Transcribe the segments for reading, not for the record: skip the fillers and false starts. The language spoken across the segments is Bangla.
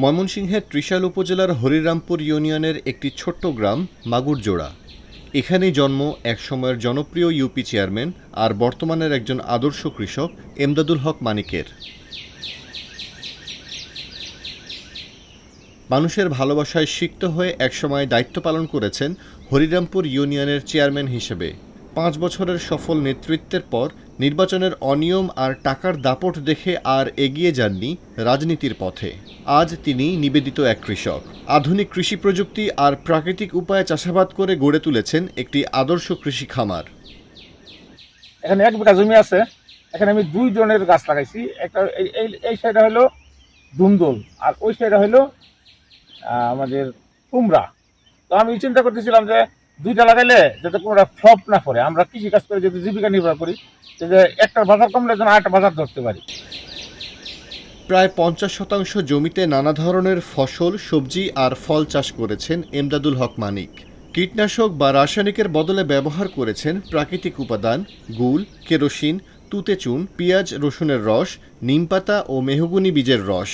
ময়মনসিংহের ত্রিশাল উপজেলার হরিরামপুর ইউনিয়নের একটি ছোট্ট গ্রাম মাগুরজোড়া। এখানেই জন্ম একসময়ের জনপ্রিয় ইউপি চেয়ারম্যান আর বর্তমানের একজন আদর্শ কৃষক এমদাদুল হক মানিকের। মানুষের ভালোবাসায় সিক্ত হয়ে একসময় দায়িত্ব পালন করেছেন হরিরামপুর ইউনিয়নের চেয়ারম্যান হিসেবে। ৫ বছরের সফল নেতৃত্বের পর নির্বাচনের অনিয়ম আর টাকার দাপট দেখে আর এগিয়ে যাননি রাজনীতির পথে। আজ তিনি নিবেদিত এক কৃষক। আধুনিক কৃষি প্রযুক্তি আর প্রাকৃতিক উপায়ে চাষাবাদ করে গড়ে তুলেছেন একটি আদর্শ কৃষি খামার। এখানে ১ বিঘা জমি আছে। এখানে আমি ২ ধরনের গাছ লাগাইছি। একটা এই সাইডে হলো ধুমদোল আর ওই সাইডে হলো আমাদের কুমড়া। তো আমি চিন্তা করতেছিলাম যে ২টা লাগাইলে যাতে কোনোটা ফ্লপ না পড়ে। আমরা কৃষি কাজ করে যদি জীবিকা নির্বাহ করি, যে একটার বাজার কমলে যেন আরেকটা বাজার ধরতে পারি। প্রায় ৫০% জমিতে নানা ধরনের ফসল, সবজি আর ফল চাষ করেছেন এমদাদুল হক মানিক। কীটনাশক বা রাসায়নিকের বদলে ব্যবহার করেছেন প্রাকৃতিক উপাদান, গুল, কেরোসিন, তুতে চুন, পেঁয়াজ রসুনের রস, নিমপাতা ও মেহগনি বীজের রস।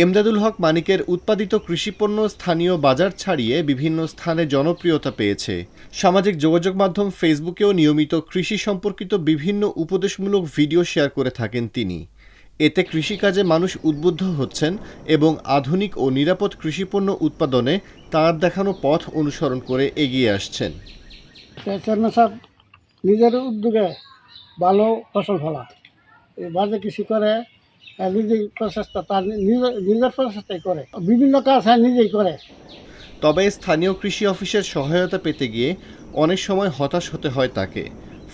এমদাদুল হক মানিকের উৎপাদিত কৃষিপণ্য স্থানীয় বাজার ছাড়িয়ে বিভিন্ন স্থানে জনপ্রিয়তা পেয়েছে। সামাজিক যোগাযোগ মাধ্যম ফেসবুকেও নিয়মিত কৃষি সম্পর্কিত বিভিন্ন উপদেশমূলক ভিডিও শেয়ার করে থাকেন তিনি। এতে কৃষিকাজে মানুষ উদ্বুদ্ধ হচ্ছেন এবং আধুনিক ও নিরাপদ কৃষিপণ্য উৎপাদনে তাঁর দেখানো পথ অনুসরণ করে এগিয়ে আসছেন। চেয়ারম্যান সাহেব নিজের উদ্যোগে ভালো ফসল ফলা, বাজে কৃষি করে, নিজেই প্রচেষ্টা, তার নিজের প্রচেষ্টাই করে, বিভিন্ন কাজ নিজেই করে। তবে স্থানীয় কৃষি অফিসের সহায়তা পেতে গিয়ে অনেক সময় হতাশ হতে হয় তাকে।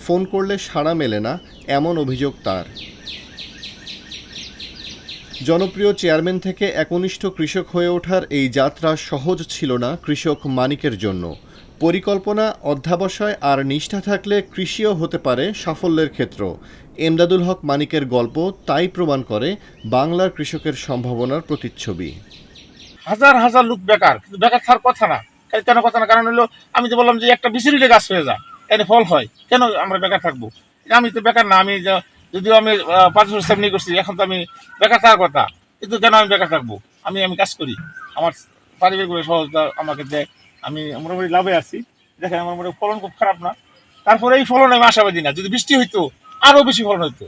ফোন করলে সাড়া মেলে না, এমন অভিযোগ তার। জনপ্রিয় চেয়ারম্যান থেকে একনিষ্ঠ কৃষক হয়ে ওঠার এই যাত্রা সহজ ছিল না কৃষক মানিকের জন্য। পরিকল্পনা, অধ্যবসায় আর নিষ্ঠা থাকলে কৃষিও হতে পারে সাফল্যের ক্ষেত্র। এমদাদুল হক মানিকের গল্প তাই প্রমাণ করে বাংলার কৃষকের সম্ভাবনার প্রতিচ্ছবি। হাজার হাজার লোক বেকার, কিন্তু বেকার থাকার কথা না। কেন কথা না? কারণ হলো, আমি তো বললাম যে একটা বিচুরিলে গাছ হয়ে যায়, এখানে ফল হয়, কেন আমরা বেকার থাকবো? আমি তো বেকার না। আমি যদিও আমি ৫ বছর সেমনি করছি, এখন তো আমি বেকার থাকার কথা, কিন্তু কেন আমি বেকার থাকবো? আমি কাজ করি, আমার পারিবারিক সহজতা আমাকে দেয়, আমি মোটামুটি লাভে আছি। দেখেন আমার মোটামুটি ফলন খুব খারাপ না, তারপরে এই ফলন আমি আশাবাদী না। যদি বৃষ্টি হইতো আরও বেশি ফলন হইতো।